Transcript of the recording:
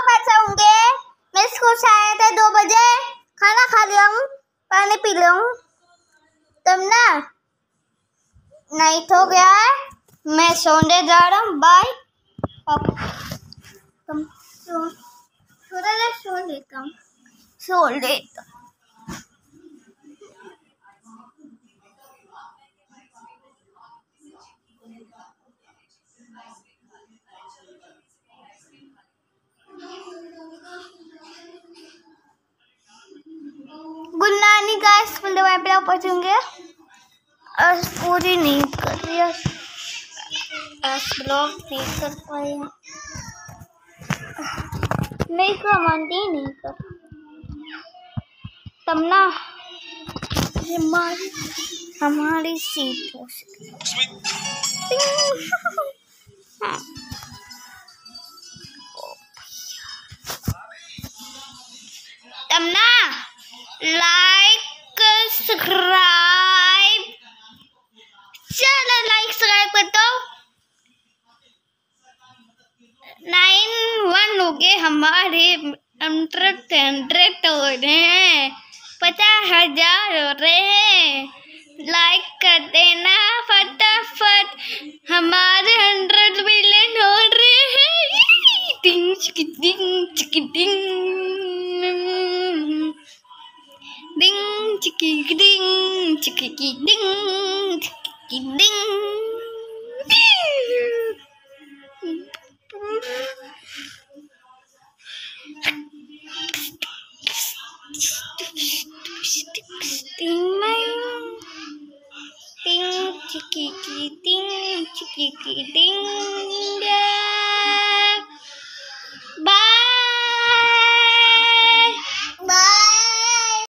कैसे होंगे? मैं स्कूल से आए थे 2 बजे, खाना खा लिया हूँ, पानी पी लिया हूँ, तुम ना नाइट हो गया है, मैं सोने जा रहा हूँ। बाय। तुम थोड़ा देर सो लेता हूँ, सो लेता। गुड नाइट गाइस, फुल दवाई पे पहुंचेंगे और पूरी नहीं कर रही है, आज ब्लॉग नहीं कर पाए, नहीं कर मानती, नहीं कर तब ना हमारी सीट हो तब ना लाइक सब्सक्राइब, चलो लाइक सब्सक्राइब कर दो। 91 हो गए हमारे, 100 हो रहे हैं, 50,000 हो रहे हैं। लाइक कर देना फटाफट, हमारे 100 मिलियन हो रहे हैं। टिंग चिकी टिंग चिकी टिंग, डिंग चिकी डिंग चिकी डिंग चिकी डिंग। Ding, chiki, ding, chiki, ding.